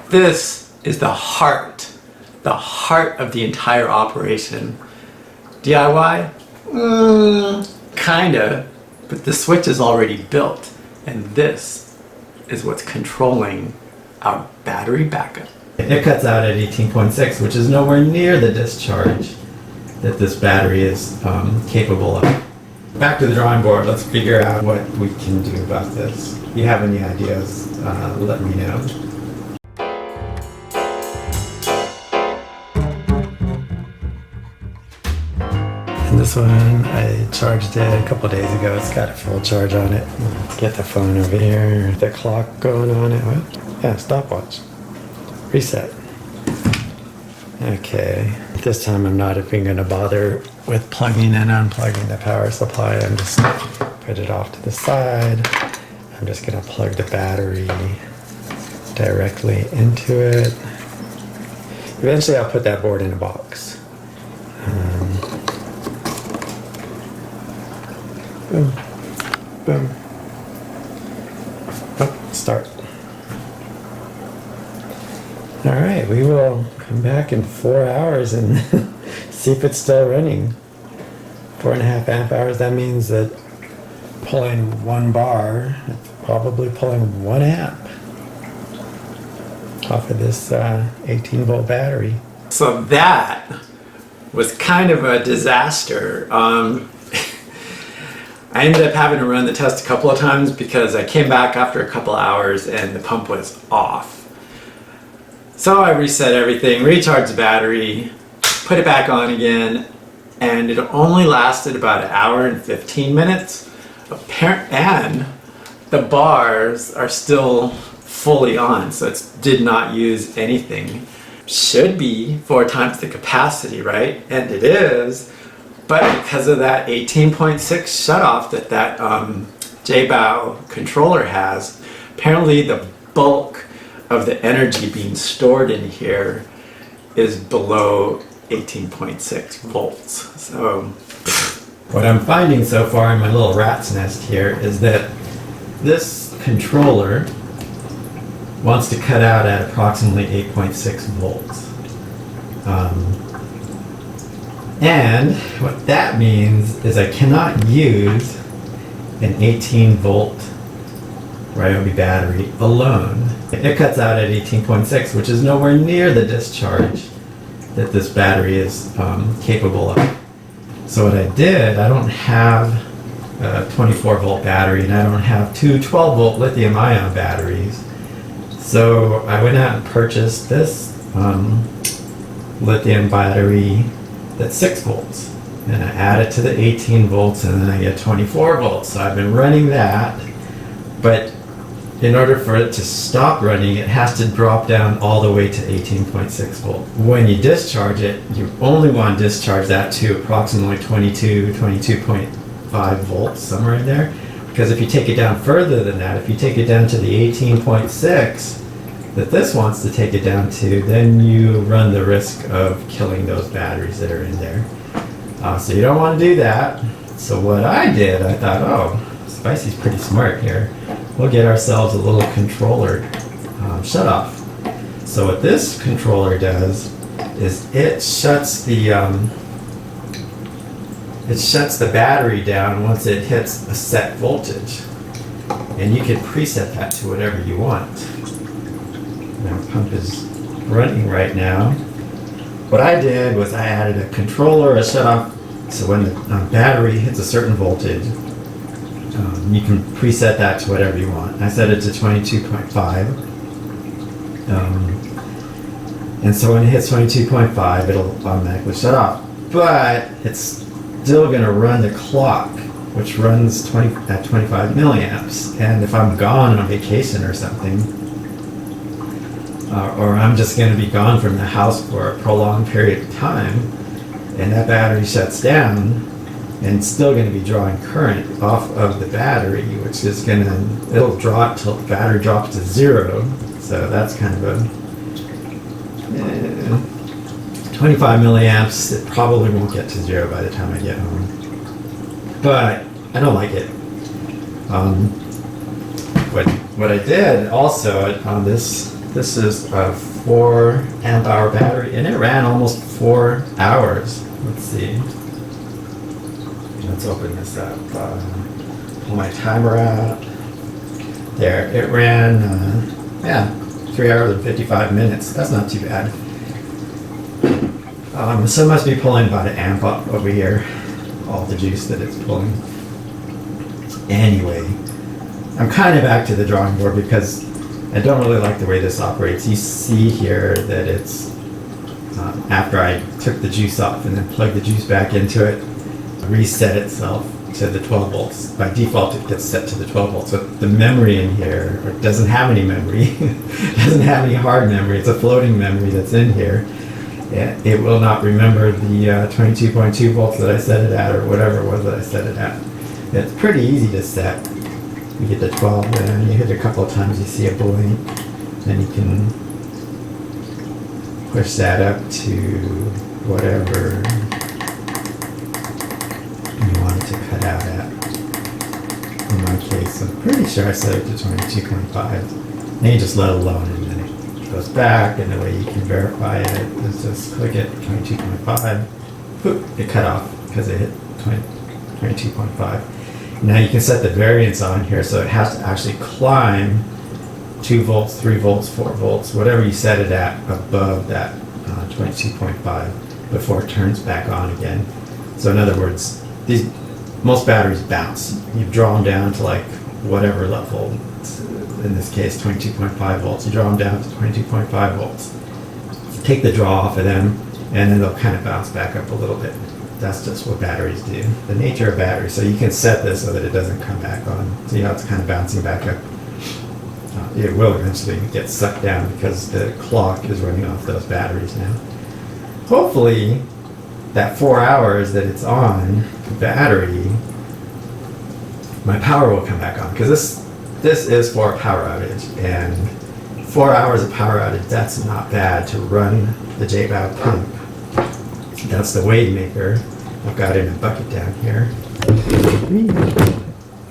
This is the heart of the entire operation. DIY? Kinda, but the switch is already built, and this is what's controlling our battery backup. It cuts out at 18.6, which is nowhere near the discharge that this battery is capable of. Back to the drawing board, let's figure out what we can do about this. If you have any ideas, let me know. And this one, I charged it a couple days ago. It's got a full charge on it. Let's get the phone over here, the clock going on it. What? Yeah, stopwatch. Reset. Okay, this time I'm not even going to bother with plugging and unplugging the power supply. I'm just put it off to the side. I'm just going to plug the battery directly into it. Eventually I'll put that board in a box. Boom, boom. Oh, start. All right, we will come back in 4 hours and see if it's still running. 4.5 amp hours, that means that pulling 1 bar, it's probably pulling 1 amp off of this 18 volt battery. So that was kind of a disaster. I ended up having to run the test a couple of times because I came back after a couple hours and the pump was off. So I reset everything, recharged the battery, put it back on again, and it only lasted about 1 hour and 15 minutes. And the bars are still fully on, so it did not use anything. Should be 4 times the capacity, right? And it is, but because of that 18.6 shutoff that JBOW controller has, apparently the bulk of the energy being stored in here is below 18.6 volts. So what I'm finding so far in my little rat's nest here is that this controller wants to cut out at approximately 8.6 volts. And what that means is I cannot use an 18 volt Ryobi battery alone. It cuts out at 18.6, which is nowhere near the discharge that this battery is capable of. So what I did, I don't have a 24 volt battery and I don't have 2 12 volt lithium ion batteries. So I went out and purchased this lithium battery that's 6 volts. And I add it to the 18 volts and then I get 24 volts. So I've been running that, but in order for it to stop running, it has to drop down all the way to 18.6 volt. When you discharge it, you only want to discharge that to approximately 22.5 volts, somewhere in there. Because if you take it down further than that, if you take it down to the 18.6 that this wants to take it down to, then you run the risk of killing those batteries that are in there. So you don't want to do that. So what I did, I thought, oh, Spicy's pretty smart here. We'll get ourselves a little controller shutoff. So what this controller does is it shuts the battery down once it hits a set voltage, and you can preset that to whatever you want. Now pump is running right now. What I did was I added a controller, a shutoff, so when the battery hits a certain voltage, you can preset that to whatever you want. I set it to 22.5. And so when it hits 22.5, it'll automatically shut off. But it's still going to run the clock, which runs at 25 milliamps. And if I'm gone on vacation or something, or I'm just going to be gone from the house for a prolonged period of time, and that battery shuts down, and it's still going to be drawing current off of the battery, which is going to, it'll draw it till the battery drops to 0. So that's kind of a 25 milliamps. It probably won't get to 0 by the time I get home. But I don't like it. What I did also on this This is a 4 amp hour battery, and it ran almost 4 hours. Let's see. Let's open this up. Pull my timer out. There, it ran, 3 hours and 55 minutes. That's not too bad. So it must be pulling about an amp up over here, all the juice that it's pulling. Anyway, I'm kind of back to the drawing board because I don't really like the way this operates. You see here that it's, after I took the juice off and then plugged the juice back into it, reset itself to the 12 volts. By default, it gets set to the 12 volts. So the memory in here doesn't have any memory, doesn't have any hard memory. It's a floating memory that's in here. It will not remember the 22.2 volts that I set it at, or whatever it was that I set it at. It's pretty easy to set. You get the 12 there, you hit it a couple of times, you see a blink, then you can push that up to whatever you want it to cut out at. In my case, I'm pretty sure I set it to 22.5. Then you just let it alone, and then it goes back, and the way you can verify it is just click it, 22.5, boop, it cut off because it hit 22.5. Now you can set the variance on here, so it has to actually climb 2 volts, 3 volts, 4 volts, whatever you set it at above that 22.5 before it turns back on again. So in other words, most batteries bounce. You draw them down to like whatever level, in this case 22.5 volts. You draw them down to 22.5 volts. You take the draw off of them, and then they'll kind of bounce back up a little bit. That's just what batteries do. The nature of batteries. So you can set this so that it doesn't come back on. See how it's kind of bouncing back up? It will eventually get sucked down because the clock is running off those batteries now. Hopefully, that 4 hours that it's on the battery, my power will come back on, because this is for a power outage, and 4 hours of power outage, that's not bad to run the J-valve pump. That's the wave maker. I've got it in a bucket down here.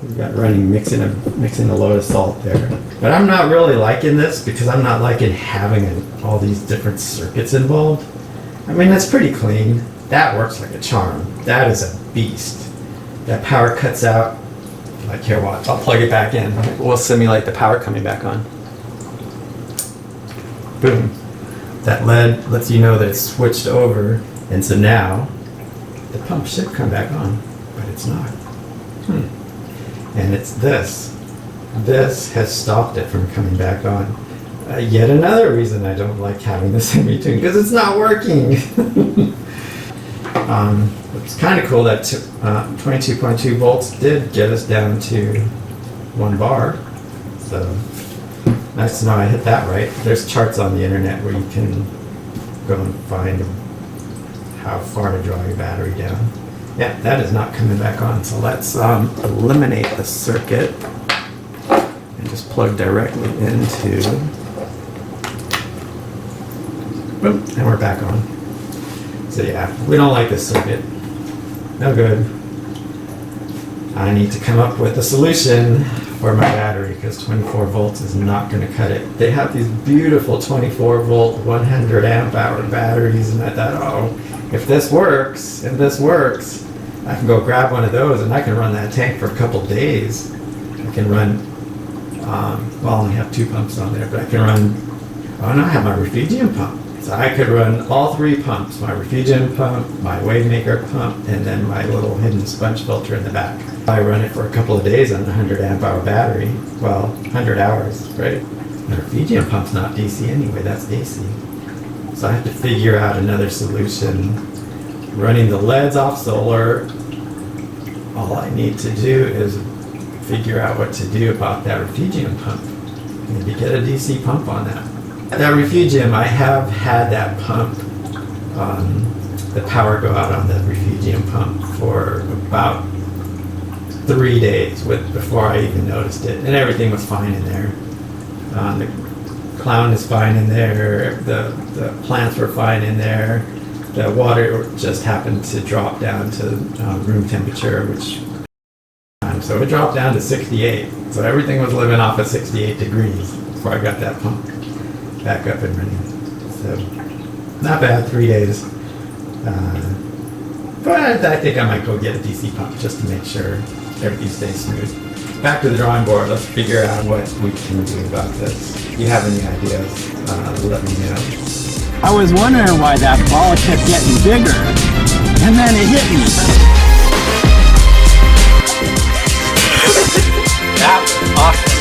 We've got running, mixing a load of salt there. But I'm not really liking this because I'm not liking having all these different circuits involved. I mean, that's pretty clean. That works like a charm. That is a beast. That power cuts out. Like, here, watch. I'll plug it back in. We'll simulate the power coming back on. Boom. That LED lets you know that it's switched over. And so now, the pump should come back on, but it's not. And it's this. This has stopped it from coming back on. Yet another reason I don't like having this in between, because it's not working. It's kind of cool that 22.2 volts did get us down to 1 bar. So, nice to know I hit that right. There's charts on the internet where you can go and find how far to draw your battery down. Yeah, that is not coming back on. So let's eliminate the circuit and just plug directly into, boom, and we're back on. So yeah, we don't like this circuit. No good. I need to come up with a solution for my battery, because 24 volts is not going to cut it. They have these beautiful 24 volt, 100 amp hour batteries, and I thought, oh, if this works, and this works, I can go grab one of those and I can run that tank for a couple days. I can run, well, I only have 2 pumps on there, but I can run, oh, and I have my refugium pump. So I could run all 3 pumps, my refugium pump, my wave maker pump, and then my little hidden sponge filter in the back. I run it for a couple of days on a 100 amp hour battery. Well, 100 hours, right? The refugium pump's not DC anyway, that's AC. So I have to figure out another solution. Running the LEDs off solar, all I need to do is figure out what to do about that refugium pump. Maybe get a DC pump on that. That refugium, I have had that pump, the power go out on the refugium pump for about 3 days before I even noticed it, and everything was fine in there. The clown is fine in there, the plants were fine in there, the water just happened to drop down to room temperature, so it dropped down to 68, so everything was living off of 68 degrees before I got that pump. back up and running. So not bad, 3 days. But I think I might go get a DC pump just to make sure everything stays smooth. Back to the drawing board. Let's figure out what we can do about this. If you have any ideas, let me know. I was wondering why that ball kept getting bigger, and then it hit me. That was awesome.